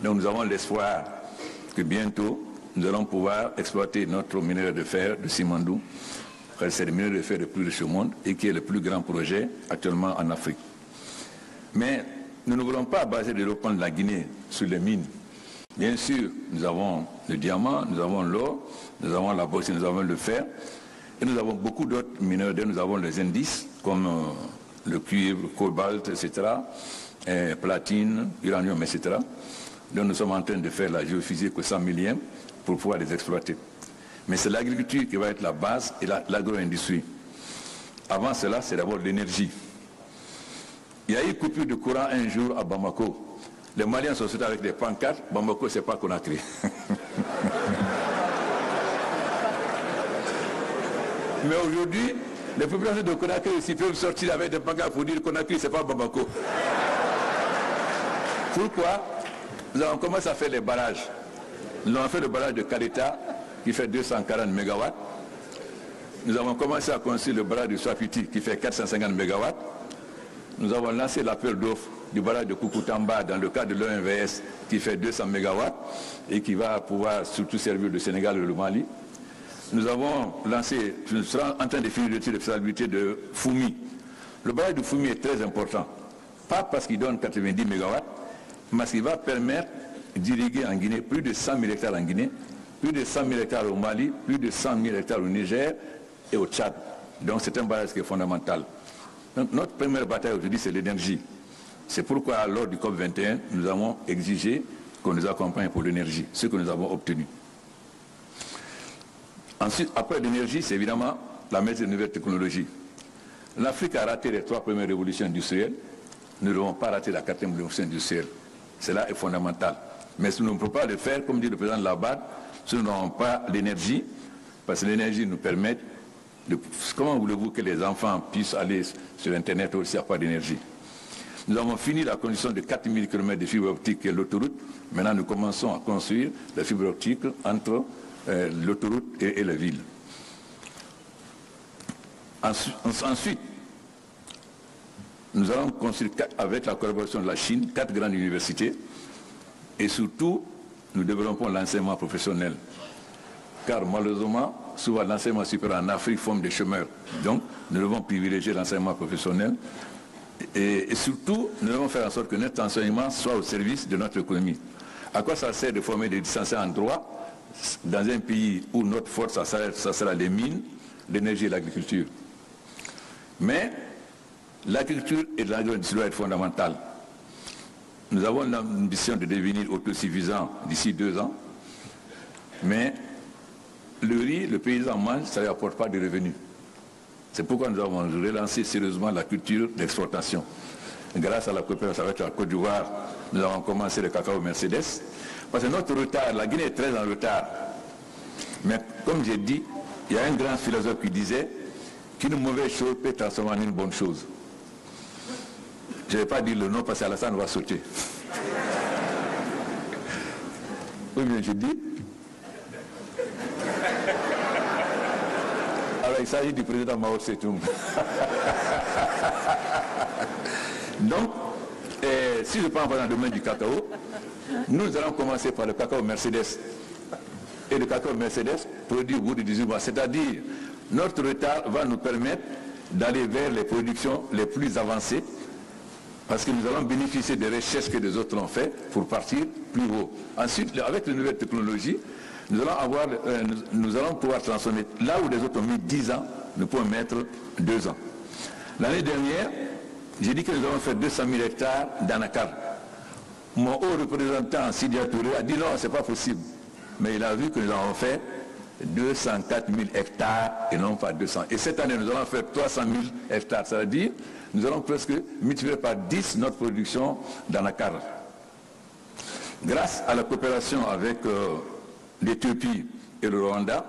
Donc nous avons l'espoir que bientôt, nous allons pouvoir exploiter notre minerai de fer de Simandou. C'est le minerai de fer le plus riche au monde et qui est le plus grand projet actuellement en Afrique. Mais nous ne voulons pas baser le développement de la Guinée sur les mines. Bien sûr, nous avons le diamant, nous avons l'or, nous avons la bauxite, nous avons le fer. Et nous avons beaucoup d'autres minéraux. Nous avons les indices comme le cuivre, le cobalt, etc., platine, uranium, etc. Donc nous sommes en train de faire la géophysique au 100 millième pour pouvoir les exploiter. Mais c'est l'agriculture qui va être la base et l'agro-industrie. Avant cela, c'est d'abord l'énergie. Il y a eu coupure de courant un jour à Bamako. Les Maliens sont sortis avec des pancartes. Bamako, c'est pas Conakry. Mais aujourd'hui, les populations de Conakry aussi peuvent sortir avec des pancartes pour dire que Conakry, c'est pas Bamako. Pourquoi? Nous avons commencé à faire les barrages. Nous avons fait le barrage de Kaleta qui fait 240 MW. Nous avons commencé à construire le barrage de Swapiti qui fait 450 MW. Nous avons lancé l'appel d'offres du barrage de Koukountamba dans le cadre de l'OMVS qui fait 200 MW et qui va pouvoir surtout servir le Sénégal et le Mali. Nous avons lancé, nous serons en train de finir l'étude de faisabilité de Foumi. Le barrage de Foumi est très important, pas parce qu'il donne 90 MW, mais parce qu'il va permettre d'irriguer en Guinée plus de 100 000 hectares en Guinée, plus de 100 000 hectares au Mali, plus de 100 000 hectares au Niger et au Tchad. Donc c'est un barrage qui est fondamental. Donc, notre première bataille aujourd'hui, c'est l'énergie. C'est pourquoi, lors du COP21, nous avons exigé qu'on nous accompagne pour l'énergie, ce que nous avons obtenu. Ensuite, après l'énergie, c'est évidemment la maîtrise des nouvelles technologies. L'Afrique a raté les 3 premières révolutions industrielles. Nous ne devons pas rater la 4e révolution industrielle. Cela est fondamental. Mais si nous ne pouvons pas le faire, comme dit le président Labad, si nous n'avons pas l'énergie, parce que l'énergie nous permet de... Comment voulez-vous que les enfants puissent aller sur Internet aussi s'il n'y a pas d'énergie? Nous avons fini la construction de 4000 km de fibre optique et l'autoroute. Maintenant, nous commençons à construire la fibre optique entre l'autoroute et la ville. Ensuite, nous allons construire avec la collaboration de la Chine 4 grandes universités et surtout nous développons l'enseignement professionnel. Car malheureusement, souvent l'enseignement supérieur en Afrique forme des chômeurs. Donc nous devons privilégier l'enseignement professionnel et surtout nous devons faire en sorte que notre enseignement soit au service de notre économie. À quoi ça sert de former des licenciés en droit dans un pays où notre force, ça sera les mines, l'énergie et l'agriculture? Mais l'agriculture et l'agro-industrie doivent être fondamentales. Nous avons l'ambition de devenir autosuffisants d'ici 2 ans, mais le riz, le paysan mange, ça ne lui apporte pas de revenus. C'est pourquoi nous avons relancé sérieusement la culture d'exportation. Grâce à la coopération avec la Côte d'Ivoire, nous avons commencé le cacao Mercedes. Parce que notre retard, la Guinée est très en retard. Mais comme j'ai dit, il y a un grand philosophe qui disait qu'une mauvaise chose peut transformer en une bonne chose. Je ne vais pas dire le nom parce qu'Alassane va sauter. Oui, bien, je dis. Alors, il s'agit du président Mao Tse-tung. Donc, si je prends dans le domaine du cacao, nous allons commencer par le cacao Mercedes. Et le cacao Mercedes produit au bout de 18 mois. C'est-à-dire, notre retard va nous permettre d'aller vers les productions les plus avancées parce que nous allons bénéficier des recherches que les autres ont fait pour partir plus haut. Ensuite, avec les nouvelles technologies, nous allons pouvoir transformer. Là où les autres ont mis 10 ans, nous pouvons mettre 2 ans. L'année dernière, j'ai dit que nous allons faire 200 000 hectares d'anacarde. Mon haut représentant, Sidia Touré, a dit non, ce n'est pas possible. Mais il a vu que nous avons fait 204 000 hectares et non pas 200. Et cette année, nous allons faire 300 000 hectares. Ça veut dire nous allons presque multiplier par 10 notre production d'anacarde. Grâce à la coopération avec l'Éthiopie et le Rwanda,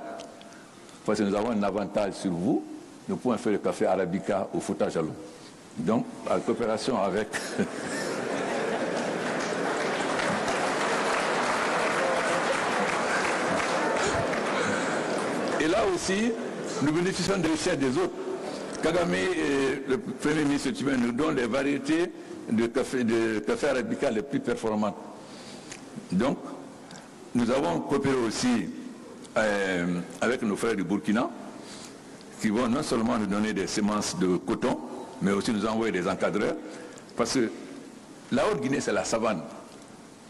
parce que nous avons un avantage sur vous, nous pouvons faire le café arabica au Fouta Jalou. Donc, la coopération avec... Et là aussi, nous bénéficions des richesses des autres. Kagame, le Premier ministre tibétain, nous donne les variétés de café arabica les plus performantes. Donc, nous avons coopéré aussi avec nos frères du Burkina, qui vont non seulement nous donner des semences de coton, mais aussi nous envoyer des encadreurs, parce que la Haute-Guinée, c'est la savane.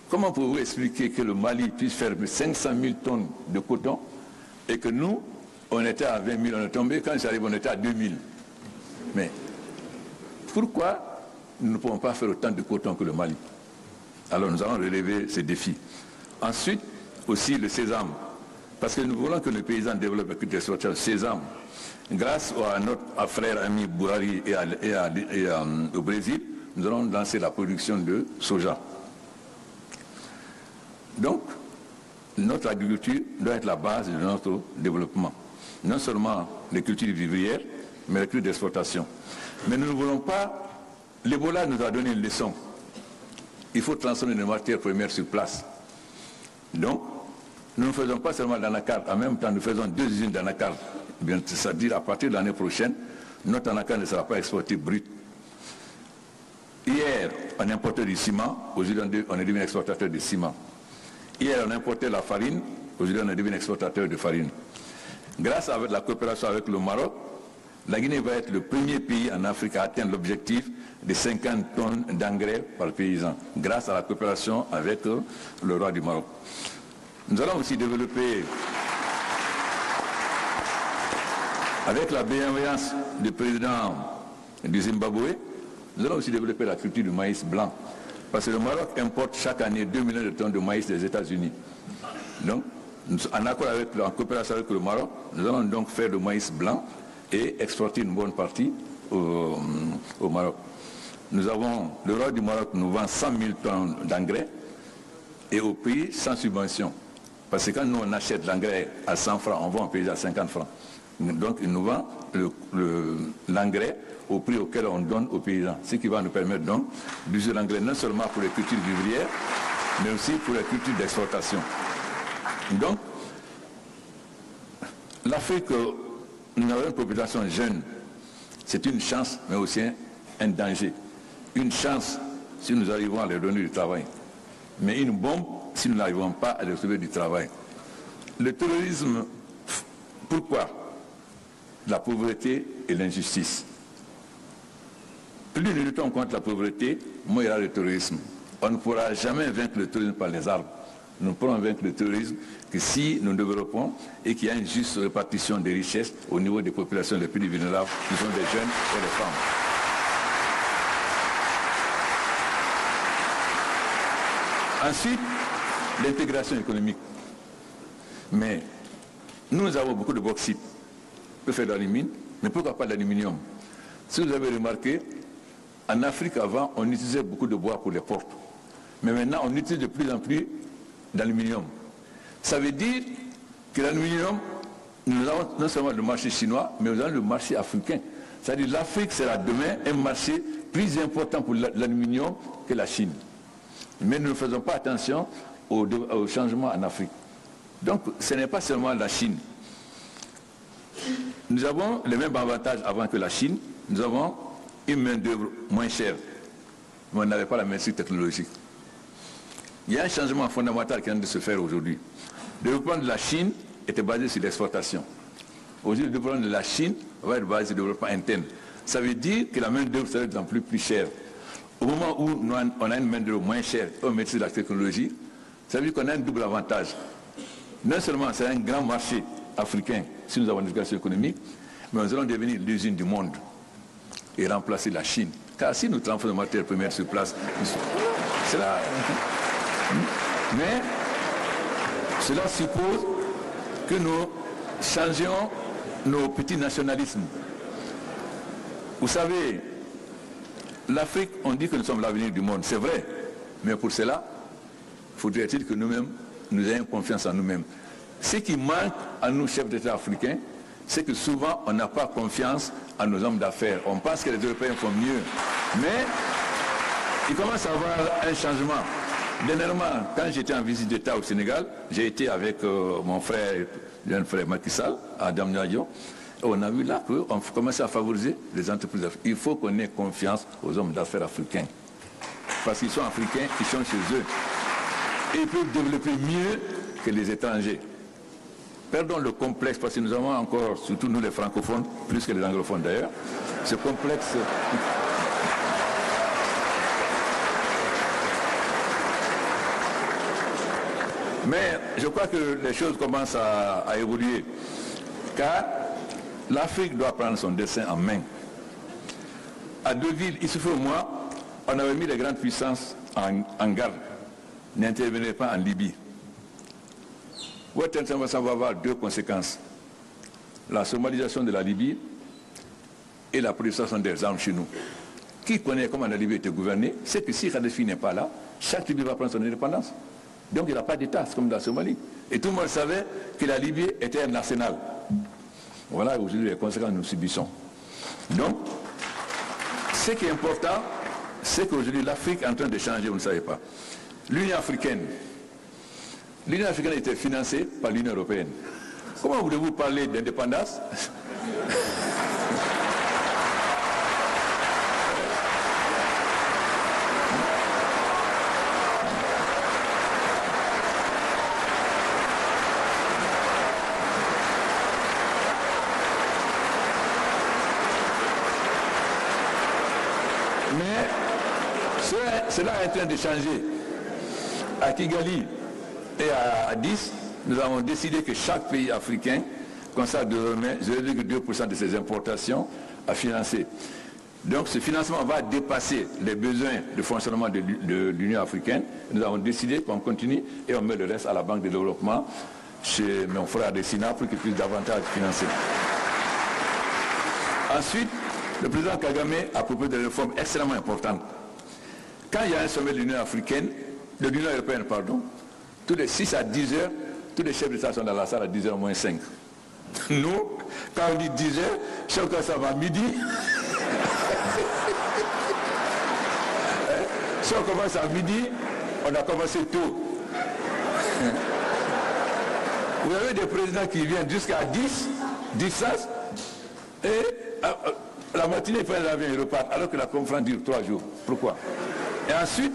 Comment pouvez-vous expliquer que le Mali puisse faire 500 000 tonnes de coton et que nous, on était à 20 000, on est tombé, quand j'arrive, on était à 2 000. Mais pourquoi nous ne pouvons pas faire autant de coton que le Mali? Alors nous allons relever ces défis. Ensuite, aussi le sésame. Parce que nous voulons que les paysans développent le sésame. Grâce à notre frère ami Bourari et au Brésil, nous allons lancer la production de soja. Donc, notre agriculture doit être la base de notre développement. Non seulement les cultures vivrières, mais les cultures d'exportation. Mais nous ne voulons pas... L'Ebola nous a donné une leçon. Il faut transformer les matières premières sur place. Donc, nous ne faisons pas seulement d'anacarde, en même temps nous faisons 2 usines d'anacarde. C'est-à-dire à partir de l'année prochaine, notre anacarde ne sera pas exportée brute. Hier, on importait du ciment, aujourd'hui on est devenu exportateur de ciment. Hier, on importait la farine, aujourd'hui on est devenu exportateur de farine. Grâce à la coopération avec le Maroc, la Guinée va être le premier pays en Afrique à atteindre l'objectif de 50 tonnes d'engrais par paysan, grâce à la coopération avec le roi du Maroc. Nous allons aussi développer, avec la bienveillance du président du Zimbabwe, nous allons aussi développer la culture du maïs blanc. Parce que le Maroc importe chaque année 2 millions de tonnes de maïs des États-Unis. Donc, en coopération avec le Maroc, nous allons donc faire du maïs blanc et exporter une bonne partie au Maroc. Nous avons, le roi du Maroc nous vend 100 000 tonnes d'engrais et au pays sans subvention. Parce que quand nous on achète l'engrais à 100 francs, on vend au pays à 50 francs. Donc il nous vend l'engrais au prix auquel on donne aux paysans. Ce qui va nous permettre donc d'user l'engrais non seulement pour les cultures vivrières, mais aussi pour les cultures d'exportation. Donc, l'Afrique, nous avons une population jeune. C'est une chance, mais aussi un danger. Une chance si nous arrivons à leur donner du travail. Mais une bombe si nous n'arrivons pas à leur trouver du travail. Le terrorisme, pourquoi? La pauvreté et l'injustice. Plus nous luttons contre la pauvreté, moins il y aura le terrorisme. On ne pourra jamais vaincre le terrorisme par les armes. Nous ne pourrons vaincre le terrorisme que si nous développons et qu'il y a une juste répartition des richesses au niveau des populations les plus vulnérables, qui sont des jeunes et des femmes. Ensuite, l'intégration économique. Mais nous avons beaucoup de bauxite. On peut faire de l'alumine, mais pourquoi pas de l'aluminium? Si vous avez remarqué, en Afrique avant, on utilisait beaucoup de bois pour les portes. Mais maintenant, on utilise de plus en plus d'aluminium. Ça veut dire que l'aluminium, nous avons non seulement le marché chinois, mais nous avons le marché africain. C'est-à-dire l'Afrique sera demain un marché plus important pour l'aluminium que la Chine. Mais nous ne faisons pas attention au changement en Afrique. Donc ce n'est pas seulement la Chine. Nous avons les mêmes avantages avant que la Chine. Nous avons une main-d'œuvre moins chère, mais on n'avait pas la maîtrise technologique. Il y a un changement fondamental qui vient de se faire aujourd'hui. Le développement de la Chine était basé sur l'exportation. Aujourd'hui, le développement de la Chine va être basé sur le développement interne. Ça veut dire que la main-d'œuvre sera de plus en plus chère. Au moment où on a une main-d'œuvre moins chère et on maîtrise la technologie, ça veut dire qu'on a un double avantage. Non seulement c'est un grand marché africain si nous avons une éducation économique, mais nous allons devenir l'usine du monde et remplacer la Chine. Car si nous transformons les matières premières sur place, c'est là. Mais cela suppose que nous changions nos petits nationalismes. Vous savez, l'Afrique, on dit que nous sommes l'avenir du monde, c'est vrai. Mais pour cela, faudrait-il que nous-mêmes, nous ayons confiance en nous-mêmes. Ce qui manque à nous, chefs d'État africains, c'est que souvent, on n'a pas confiance en nos hommes d'affaires. On pense que les Européens font mieux. Mais il commence à y avoir un changement. Dernièrement, quand j'étais en visite d'État au Sénégal, j'ai été avec mon frère, jeune frère Macky Sall, à Damniadio. On a vu là qu'on commence à favoriser les entreprises africaines. Il faut qu'on ait confiance aux hommes d'affaires africains. Parce qu'ils sont africains, ils sont chez eux. et ils peuvent développer mieux que les étrangers. Perdons le complexe, parce que nous avons encore, surtout nous les francophones, plus que les anglophones d'ailleurs, ce complexe. Mais je crois que les choses commencent à évoluer, car l'Afrique doit prendre son destin en main. À Deauville, il se fait au mois, on avait mis les grandes puissances en garde, n'intervenez pas en Libye. Votre intervention va avoir deux conséquences. La somalisation de la Libye et la prolifération des armes chez nous. Qui connaît comment la Libye était gouvernée, c'est que si Kadhafi n'est pas là, chaque Libye va prendre son indépendance. Donc il n'y a pas d'État, c'est comme la Somalie. Et tout le monde savait que la Libye était un arsenal. Voilà aujourd'hui les conséquences que nous subissons. Donc, ce qui est important, c'est qu'aujourd'hui l'Afrique est en train de changer, vous ne savez pas. L'Union africaine était financée par l'Union européenne. Comment voulez-vous parler d'indépendance? Cela est en train de changer. À Kigali et à Addis, nous avons décidé que chaque pays africain consacre désormais 0,2% de ses importations à financer. Donc ce financement va dépasser les besoins de fonctionnement de l'Union africaine. Nous avons décidé qu'on continue et on met le reste à la Banque de développement chez mon frère de Sina pour qu'il puisse davantage financer. Ensuite, le président Kagame a proposé des réformes extrêmement importantes. Quand il y a un sommet de l'Union africaine, de l'Union européenne, pardon, tous les 6 à 10 heures, tous les chefs d'État sont dans la salle à 10h moins 5. Nous, quand on dit 10 heures, chacun ça va à midi. Si on commence à midi, on a commencé tôt. Vous avez des présidents qui viennent jusqu'à 10 sas, et la matinée, ils prennent l'avion et repartent, alors que la conférence dure 3 jours. Pourquoi? Et ensuite,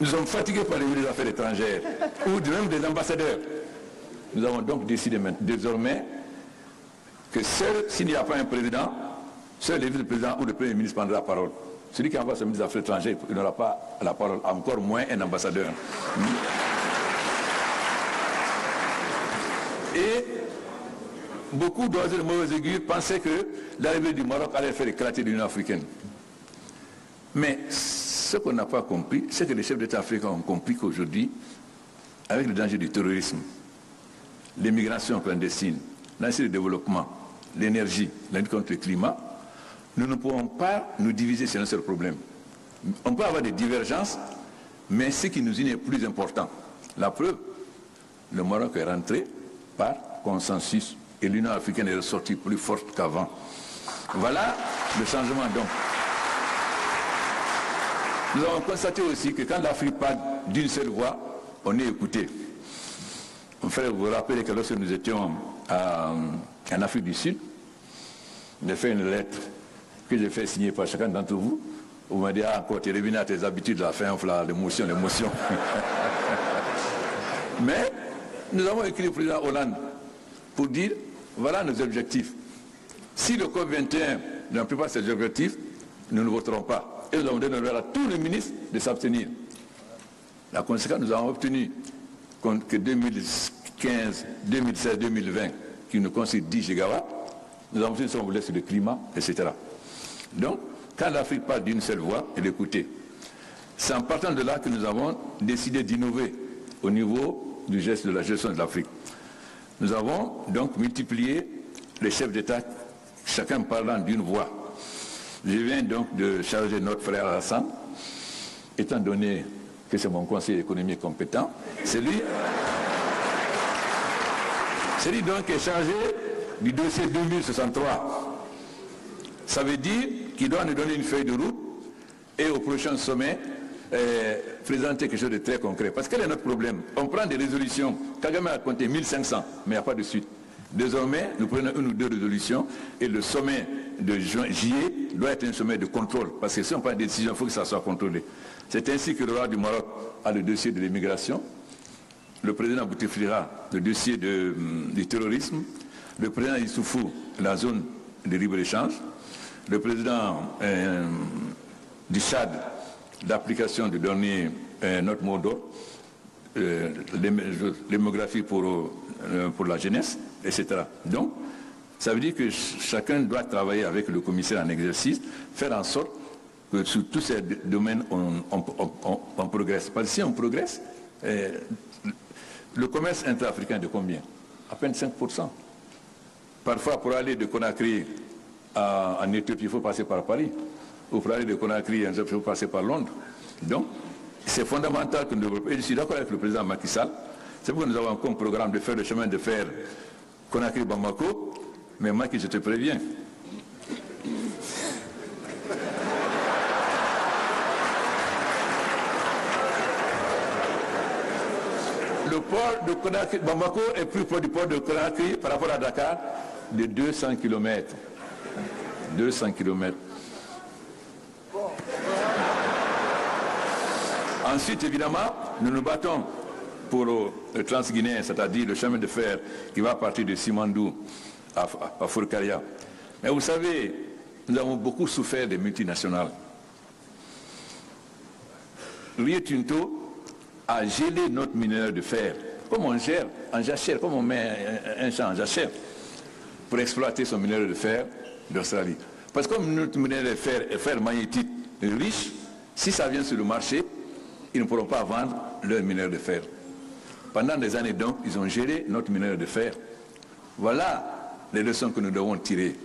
nous sommes fatigués par les ministres des Affaires étrangères, ou même des ambassadeurs. Nous avons donc décidé désormais que seul, s'il n'y a pas un président, seul le vice-président ou le premier ministre prendra la parole. Celui qui envoie son ministre des Affaires étrangères, il n'aura pas la parole, encore moins un ambassadeur. Et beaucoup d'oiseaux de mauvais augure pensaient que l'arrivée du Maroc allait faire éclater l'Union africaine. Mais ce qu'on n'a pas compris, c'est que les chefs d'État africains ont compris qu'aujourd'hui, avec le danger du terrorisme, l'immigration clandestine, l'accès au développement, l'énergie, la lutte contre le climat, nous ne pouvons pas nous diviser sur un seul problème. On peut avoir des divergences, mais ce qui nous unit est plus important. La preuve, le Maroc est rentré par consensus et l'Union africaine est ressortie plus forte qu'avant. Voilà le changement donc. Nous avons constaté aussi que quand l'Afrique parle d'une seule voix, on est écouté. Mon frère, vous vous rappelez que lorsque nous étions en Afrique du Sud, j'ai fait une lettre que j'ai fait signer par chacun d'entre vous. Vous m'avez dit, ah, encore, tu es revenu à tes habitudes, la fin, l'émotion. Mais nous avons écrit au président Hollande pour dire, voilà nos objectifs. Si le COP21 ne remplit pas ses objectifs, nous ne voterons pas. Et nous avons donné à tous les ministres de s'abstenir. La conséquence, nous avons obtenu que 2015, 2016, 2020, qui nous constitue 10 gigawatts, nous avons obtenu son volet sur le climat, etc. Donc, quand l'Afrique parle d'une seule voix, elle est écoutée. C'est en partant de là que nous avons décidé d'innover au niveau du geste de la gestion de l'Afrique. Nous avons donc multiplié les chefs d'État, chacun parlant d'une voix. Je viens donc de charger notre frère Alassane, étant donné que c'est mon conseiller économique compétent, c'est lui donc qui est chargé du dossier 2063. Ça veut dire qu'il doit nous donner une feuille de route et au prochain sommet présenter quelque chose de très concret. Parce quel est notre problème? On prend des résolutions. Kagame a compté 1500, mais il n'y a pas de suite. Désormais, nous prenons une ou deux résolutions et le sommet de juillet doit être un sommet de contrôle. Parce que si on prend des décisions, il faut que ça soit contrôlé. C'est ainsi que le roi du Maroc a le dossier de l'immigration, le président Bouteflika le dossier du terrorisme, le président Issoufou la zone de libre-échange, le président du Tchad l'application du dernier notre mot d'ordre, l'hémographie pour la jeunesse, etc. Donc, ça veut dire que chacun doit travailler avec le commissaire en exercice, faire en sorte que sur tous ces domaines, on progresse. Parce que si on progresse, le commerce intra-africain est de combien? À peine 5%. Parfois, pour aller de Conakry en Éthiopie, il faut passer par Paris. Ou pour aller de Conakry en Éthiopie, il faut passer par Londres. Donc, c'est fondamental que nous développions. Et je suis d'accord avec le président Macky Sall. C'est pourquoi nous avons comme programme de faire le chemin de fer Conakry-Bamako. Mais Macky, je te préviens. Le port de Conakry, Bamako est plus proche du port de Conakry par rapport à Dakar de 200 km. 200 km. Ensuite, évidemment, nous nous battons pour le Transguinéen, c'est-à-dire le chemin de fer qui va partir de Simandou à Fourkaria. Mais vous savez, nous avons beaucoup souffert des multinationales. Rio Tinto a gelé notre mineur de fer. Comme on gère en jachère, comme on met un champ en jachère pour exploiter son mineur de fer d'Australie. Parce que comme notre mineur de fer est fer magnétique riche, si ça vient sur le marché, ils ne pourront pas vendre leur mineur de fer. Pendant des années donc, ils ont géré notre mineur de fer. Voilà les leçons que nous devons tirer.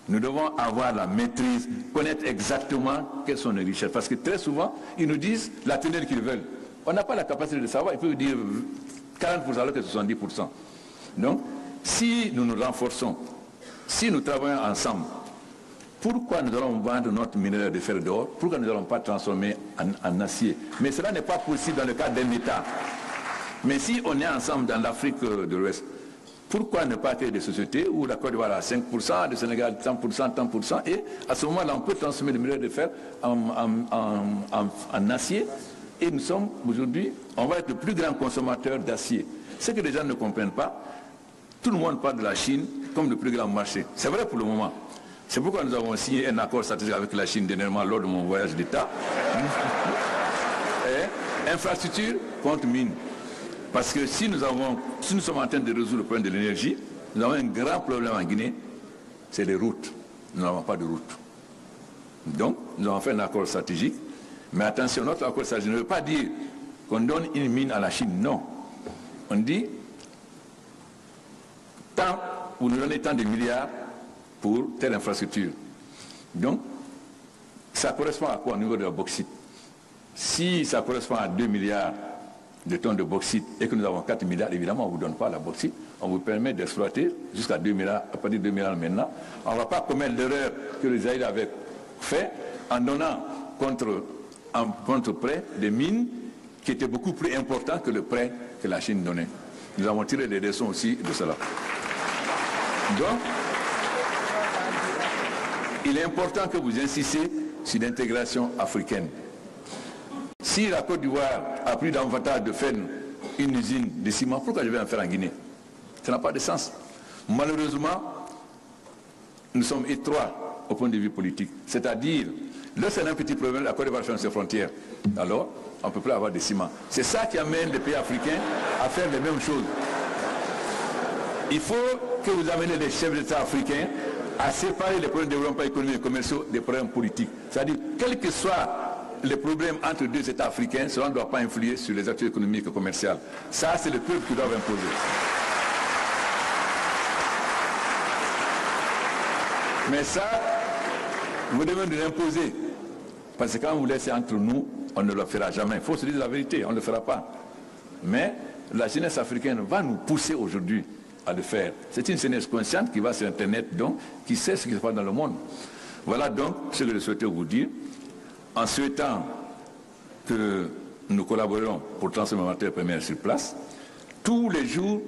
Nous devons avoir la maîtrise, connaître exactement quelles sont les richesses. Parce que très souvent, ils nous disent la teneur qu'ils veulent. On n'a pas la capacité de savoir, ils peuvent dire 40% alors que 70%. Donc, si nous nous renforçons, si nous travaillons ensemble, pourquoi nous allons vendre notre minerai de fer d'or? Pourquoi nous n'allons pas transformer en acier? Mais cela n'est pas possible dans le cadre d'un État. Mais si on est ensemble dans l'Afrique de l'Ouest, pourquoi ne pas créer des sociétés où la Côte d'Ivoire a 5%, le Sénégal 100%, 100%, et à ce moment-là, on peut transformer le minerai de fer en acier, et nous sommes aujourd'hui, on va être le plus grand consommateur d'acier. Ce que les gens ne comprennent pas, tout le monde parle de la Chine comme le plus grand marché. C'est vrai pour le moment. C'est pourquoi nous avons signé un accord stratégique avec la Chine dernièrement lors de mon voyage d'État. Infrastructure contre mine. Parce que si nous sommes en train de résoudre le problème de l'énergie, nous avons un grand problème en Guinée, c'est les routes. Nous n'avons pas de route. Donc, nous avons fait un accord stratégique. Mais attention, notre accord stratégique ne veut pas dire qu'on donne une mine à la Chine. Non. On dit, tant, vous nous donnez tant de milliards pour telle infrastructure. Donc, ça correspond à quoi au niveau de la bauxite? Si ça correspond à 2 milliards de tonnes de bauxite et que nous avons 4 milliards, évidemment, on ne vous donne pas la bauxite. On vous permet d'exploiter jusqu'à 2 milliards, à partir de 2 milliards maintenant. On ne va pas commettre l'erreur que les Israéliens avaient fait en donnant contre prêt des mines qui étaient beaucoup plus importants que le prêt que la Chine donnait. Nous avons tiré des leçons aussi de cela. Donc, il est important que vous insistiez sur l'intégration africaine. Si la Côte d'Ivoire a pris d'avantage de faire une usine de ciment, pourquoi je vais en faire en Guinée? Ça n'a pas de sens. Malheureusement, nous sommes étroits au point de vue politique. C'est-à-dire, lorsqu'il y a un petit problème, la Côte d'Ivoire ferme ses frontières. Alors, on ne peut plus avoir de ciment. C'est ça qui amène les pays africains à faire les mêmes choses. Il faut que vous ameniez les chefs d'État africains à séparer les problèmes de développement économique et commerciaux des problèmes politiques. C'est-à-dire, quels que soient les problèmes entre deux États africains, cela ne doit pas influer sur les activités économiques et commerciales. Ça, c'est le peuple qui doit imposer. Mais ça, vous devez nous l'imposer. Parce que quand vous laissez entre nous, on ne le fera jamais. Il faut se dire la vérité, on ne le fera pas. Mais la jeunesse africaine va nous pousser aujourd'hui à le faire. C'est une jeunesse consciente qui va sur Internet, donc, qui sait ce qui se passe dans le monde. Voilà donc ce que je souhaitais vous dire, en souhaitant que nous collaborons pour transformer la matière première sur place. Tous les jours,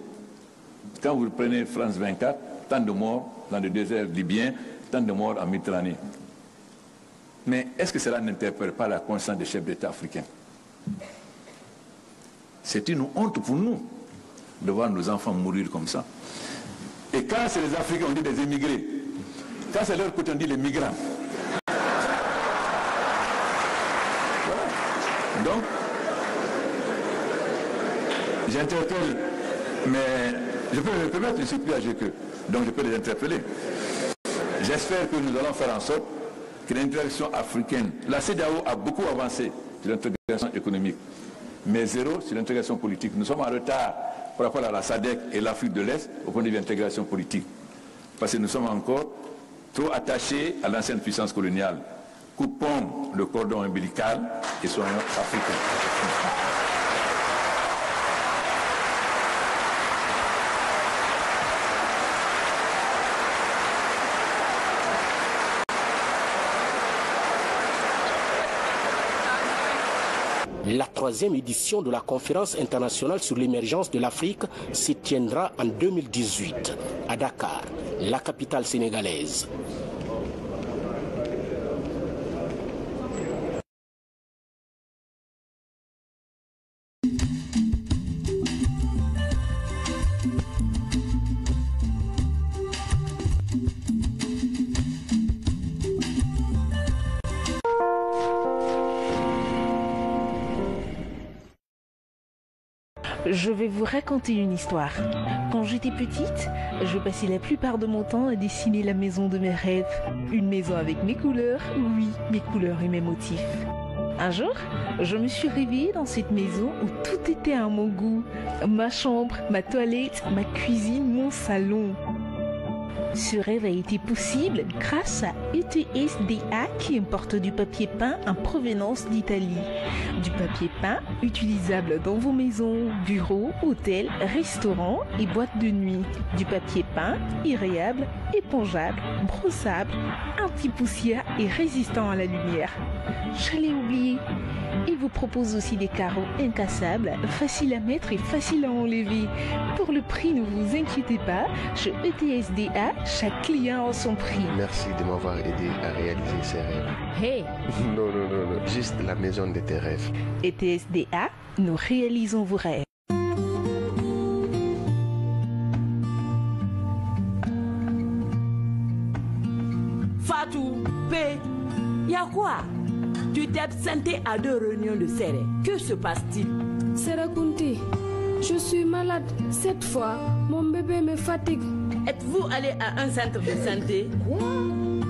quand vous prenez France 24, tant de morts dans le désert libyen, tant de morts en Méditerranée. Mais est-ce que cela n'interpelle pas la conscience des chefs d'État africains? C'est une honte pour nous de voir nos enfants mourir comme ça. Et quand c'est les Africains, on dit des émigrés. Quand c'est leur côté, on dit les migrants. Voilà. Donc, j'interpelle, mais je peux me permettre, je suis plus âgé qu'eux, donc je peux les interpeller. J'espère que nous allons faire en sorte que l'intégration africaine, la CEDEAO a beaucoup avancé sur l'intégration économique, mais zéro sur l'intégration politique. Nous sommes en retard par rapport à la SADC et l'Afrique de l'Est au point de vue de l'intégration politique. Parce que nous sommes encore trop attachés à l'ancienne puissance coloniale. Coupons le cordon ombilical et soyons africains. La 3e édition de la conférence internationale sur l'émergence de l'Afrique se tiendra en 2018 à Dakar, la capitale sénégalaise. Je vais vous raconter une histoire. Quand j'étais petite, je passais la plupart de mon temps à dessiner la maison de mes rêves. Une maison avec mes couleurs, oui, mes couleurs et mes motifs. Un jour, je me suis réveillée dans cette maison où tout était à mon goût. Ma chambre, ma toilette, ma cuisine, mon salon. Ce rêve a été possible grâce à ETSDA qui importe du papier peint en provenance d'Italie. Du papier peint utilisable dans vos maisons, bureaux, hôtels, restaurants et boîtes de nuit. Du papier peint irréable, épongeable, brossable, anti-poussière et résistant à la lumière. Je l'ai oublié. Il vous propose aussi des carreaux incassables, faciles à mettre et faciles à enlever. Pour le prix, ne vous inquiétez pas, chez ETSDA, chaque client a son prix. Merci de m'avoir aidé à réaliser ces rêves. Hey! Non, juste la maison de tes rêves. ETSDA, nous réalisons vos rêves. Fatou, P, y'a quoi? Tu t'es absenté à 2 réunions de serre. Que se passe-t-il? Serakunti, je suis malade. Cette fois, mon bébé me fatigue. Êtes-vous allé à un centre de santé?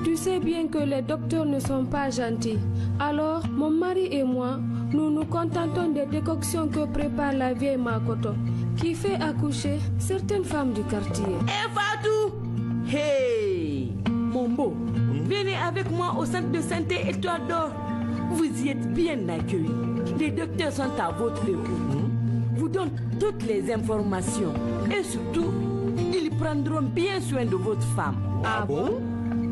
Tu sais bien que les docteurs ne sont pas gentils. Alors, mon mari et moi, nous nous contentons des décoctions que prépare la vieille Makoto, qui fait accoucher certaines femmes du quartier. Eh Fatou! Hey! Mon beau, venez avec moi au centre de santé Étoile d'Or. Vous y êtes bien accueillis. Les docteurs sont à votre écoute. Vous donnent toutes les informations. Et surtout, ils prendront bien soin de votre femme. Ah bon?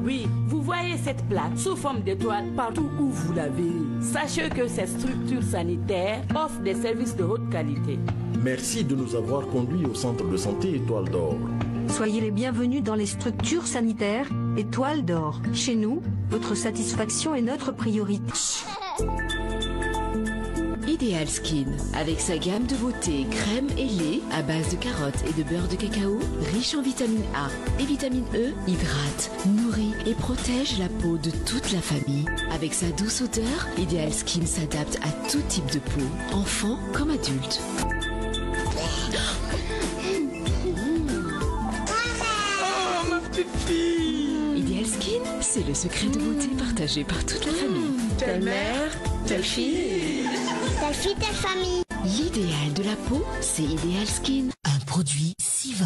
Oui, vous voyez cette plaque sous forme d'étoile partout où vous la verrez. Sachez que ces structures sanitaires offrent des services de haute qualité. Merci de nous avoir conduits au centre de santé Étoile d'Or. Soyez les bienvenus dans les structures sanitaires Étoile d'Or. Chez nous, votre satisfaction est notre priorité. Ideal Skin, avec sa gamme de beauté, crème et lait à base de carottes et de beurre de cacao, riche en vitamine A et vitamine E, hydrate, nourrit et protège la peau de toute la famille. Avec sa douce odeur, Ideal Skin s'adapte à tout type de peau, enfant comme adulte. Oh, ma petite fille! Ideal Skin, c'est le secret de beauté partagé par toute la famille. Telle mère, telle fille. Telle fille, telle famille. L'idéal de la peau, c'est Ideal Skin. Un produit Sivop.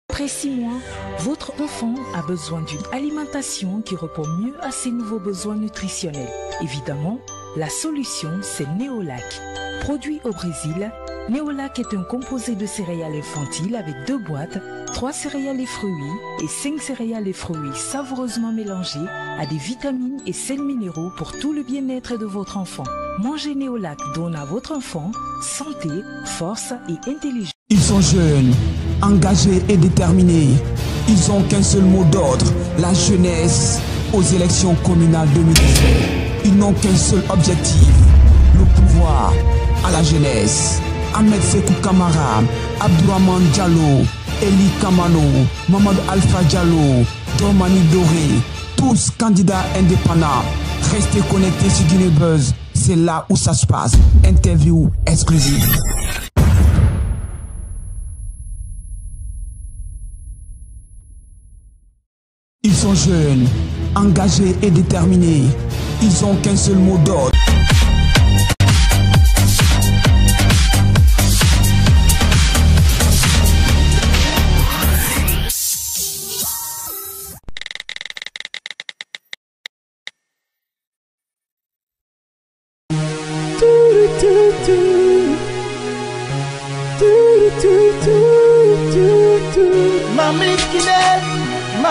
Après 6 mois, votre enfant a besoin d'une alimentation qui répond mieux à ses nouveaux besoins nutritionnels. Évidemment, la solution, c'est Néolac. Produit au Brésil, Néolac est un composé de céréales infantiles avec 2 boîtes, 3 céréales et fruits et 5 céréales et fruits savoureusement mélangés à des vitamines et sels minéraux pour tout le bien-être de votre enfant. Manger Néolac donne à votre enfant santé, force et intelligence. Ils sont jeunes, engagés et déterminés. Ils ont qu'un seul mot d'ordre, la jeunesse. Aux élections communales 2018, ils n'ont qu'un seul objectif, le pouvoir à la jeunesse. Ahmed Sekou Kamara, Abdourahmane Diallo, Eli Kamano, Mamadou Alpha Diallo, Domani Doré, tous candidats indépendants. Restez connectés sur Guinée Buzz, c'est là où ça se passe. Interview exclusive. Ils sont jeunes, engagés et déterminés. Ils ont qu'un seul mot d'ordre.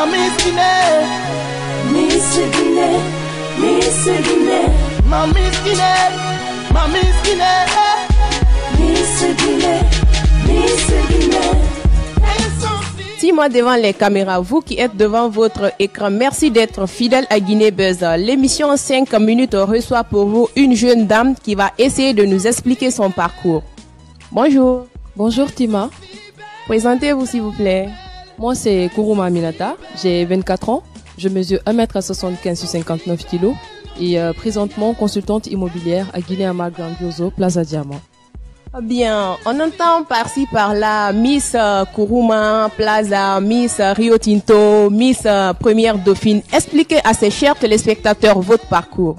Miss Guinée, Miss Guinée, Miss Guinée, Miss Guinée, Miss Guinée, Miss Guinée, Miss Guinée. 6 mois devant les caméras, vous qui êtes devant votre écran, merci d'être fidèle à Guinée Buzz. L'émission 5 minutes reçoit pour vous une jeune dame qui va essayer de nous expliquer son parcours. Bonjour. Bonjour Tima. Présentez-vous s'il vous plaît. Moi c'est Kourouma Minata, j'ai 24 ans, je mesure 1m75 sur 59 kg et présentement consultante immobilière à Guinée-Ama Grandioso, Plaza Diamant. Bien, on entend par-ci par-là Miss Kourouma, Plaza, Miss Rio Tinto, Miss Première Dauphine. Expliquez à ces chers téléspectateurs votre parcours.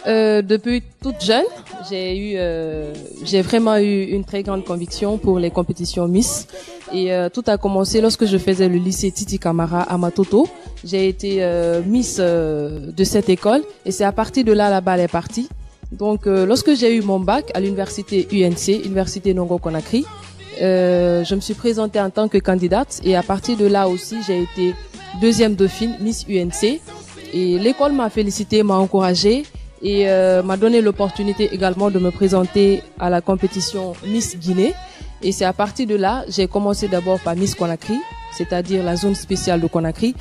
Depuis toute jeune, j'ai vraiment eu une très grande conviction pour les compétitions Miss. Et tout a commencé lorsque je faisais le lycée Titi Camara à Matoto. J'ai été Miss de cette école et c'est à partir de là la balle est partie. Donc lorsque j'ai eu mon bac à l'université UNC, Université Nongo Conakry, je me suis présentée en tant que candidate et à partir de là aussi j'ai été deuxième dauphine Miss UNC. Et l'école m'a félicité, m'a encouragée et m'a donné l'opportunité également de me présenter à la compétition Miss Guinée. Et c'est à partir de là, j'ai commencé d'abord par Miss Conakry, c'est-à-dire la zone spéciale de Conakry.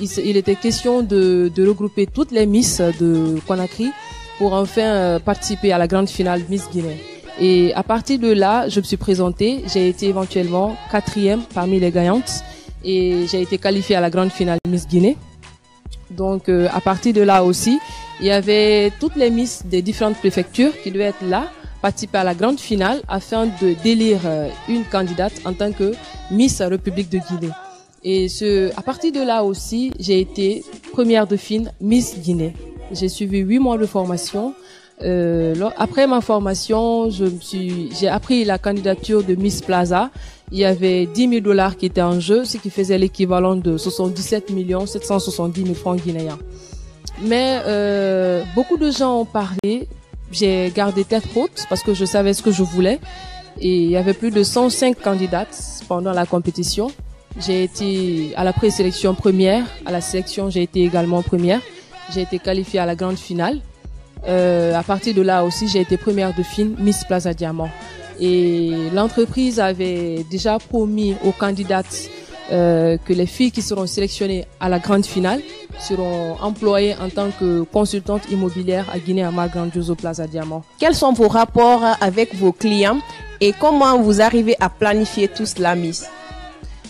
Il était question de regrouper toutes les Miss de Conakry pour enfin participer à la grande finale Miss Guinée. Et à partir de là, je me suis présentée, j'ai été éventuellement 4e parmi les gagnantes et j'ai été qualifiée à la grande finale Miss Guinée. Donc à partir de là aussi, il y avait toutes les Miss des différentes préfectures qui devaient être là, participer à la grande finale afin de d'élire une candidate en tant que Miss République de Guinée. Et à partir de là aussi, j'ai été première dauphine Miss Guinée. J'ai suivi 8 mois de formation. Après ma formation, j'ai appris la candidature de Miss Plaza. Il y avait 10 000 $ qui étaient en jeu, ce qui faisait l'équivalent de 77 770 000 francs guinéens. Mais beaucoup de gens ont parlé. J'ai gardé tête haute parce que je savais ce que je voulais. Et il y avait plus de 105 candidates pendant la compétition. J'ai été à la présélection première, à la sélection j'ai été également première. J'ai été qualifiée à la grande finale. À partir de là aussi, j'ai été première dauphine Miss Plaza Diamant. Et l'entreprise avait déjà promis aux candidates que les filles qui seront sélectionnées à la grande finale seront employées en tant que consultantes immobilières à Guinée-Ama Grandioso Plaza Diamant. Quels sont vos rapports avec vos clients et comment vous arrivez à planifier tout cela, Miss?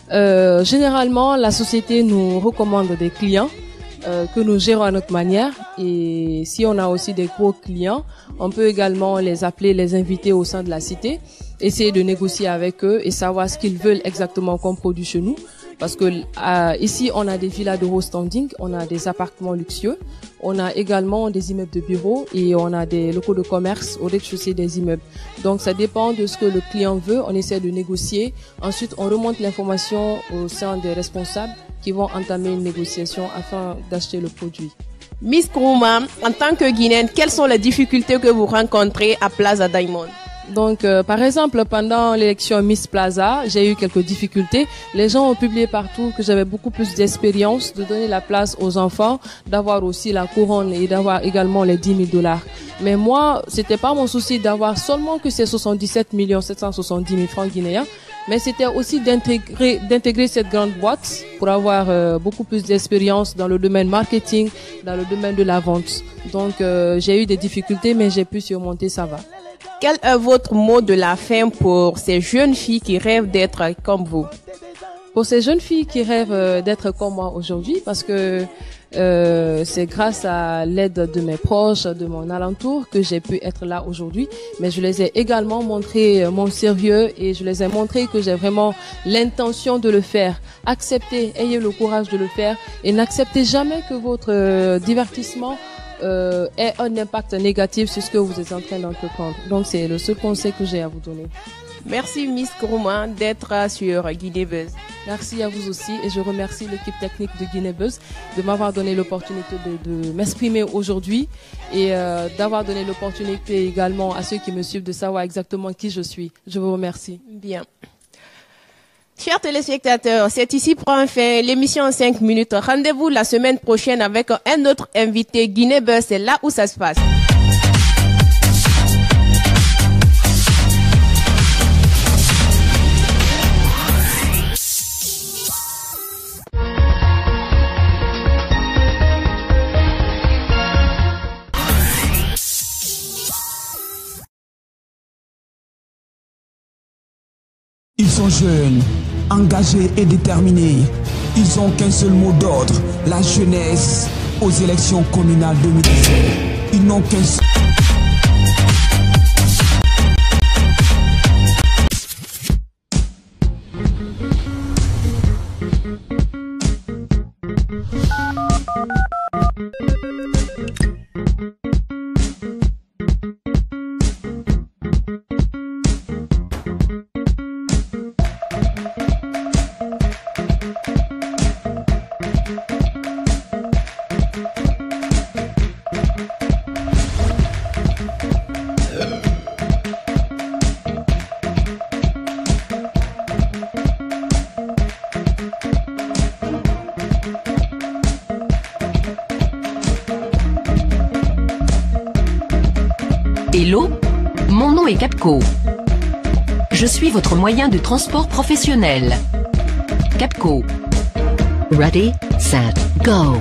Généralement, la société nous recommande des clients que nous gérons à notre manière et si on a aussi des gros clients, on peut également les appeler, les inviter au sein de la cité, essayer de négocier avec eux et savoir ce qu'ils veulent exactement comme produit chez nous. Parce que ici, on a des villas de haut standing, on a des appartements luxueux, on a également des immeubles de bureaux et on a des locaux de commerce au rez-de-chaussée des immeubles. Donc, ça dépend de ce que le client veut. On essaie de négocier. Ensuite, on remonte l'information au sein des responsables qui vont entamer une négociation afin d'acheter le produit. Miss Kourouma, en tant que Guinéenne, quelles sont les difficultés que vous rencontrez à Plaza Diamond? Donc, par exemple, pendant l'élection Miss Plaza, j'ai eu quelques difficultés. Les gens ont publié partout que j'avais beaucoup plus d'expérience, de donner la place aux enfants, d'avoir aussi la couronne et d'avoir également les 10 000 $. Mais moi, c'était pas mon souci d'avoir seulement que ces 77 770 000 francs guinéens. mais c'était aussi d'intégrer cette grande boîte pour avoir beaucoup plus d'expérience dans le domaine marketing, dans le domaine de la vente. Donc j'ai eu des difficultés, mais j'ai pu surmonter, ça va. Quel est votre mot de la fin pour ces jeunes filles qui rêvent d'être comme vous? Pour ces jeunes filles qui rêvent d'être comme moi aujourd'hui, parce que c'est grâce à l'aide de mes proches, de mon alentour, que j'ai pu être là aujourd'hui. Mais je les ai également montré mon sérieux et je les ai montré que j'ai vraiment l'intention de le faire. Acceptez, ayez le courage de le faire et n'acceptez jamais que votre divertissement ait un impact négatif sur ce que vous êtes en train d'entreprendre. Donc c'est le seul conseil que j'ai à vous donner. Merci Miss Kourouma d'être sur Guinée Buzz. Merci à vous aussi et je remercie l'équipe technique de Guinée Buzz de m'avoir donné l'opportunité de m'exprimer aujourd'hui et d'avoir donné l'opportunité également à ceux qui me suivent de savoir exactement qui je suis. Je vous remercie. Bien. Chers téléspectateurs, c'est ici prend fin l'émission en 5 minutes. Rendez-vous la semaine prochaine avec un autre invité. Guinée Buzz, c'est là où ça se passe. Ils sont jeunes, engagés et déterminés. Ils ont qu'un seul mot d'ordre, la jeunesse. Aux élections communales 2017, ils n'ont qu'un seul... Hello, mon nom est Capco. Je suis votre moyen de transport professionnel. Capco. Ready, set, go.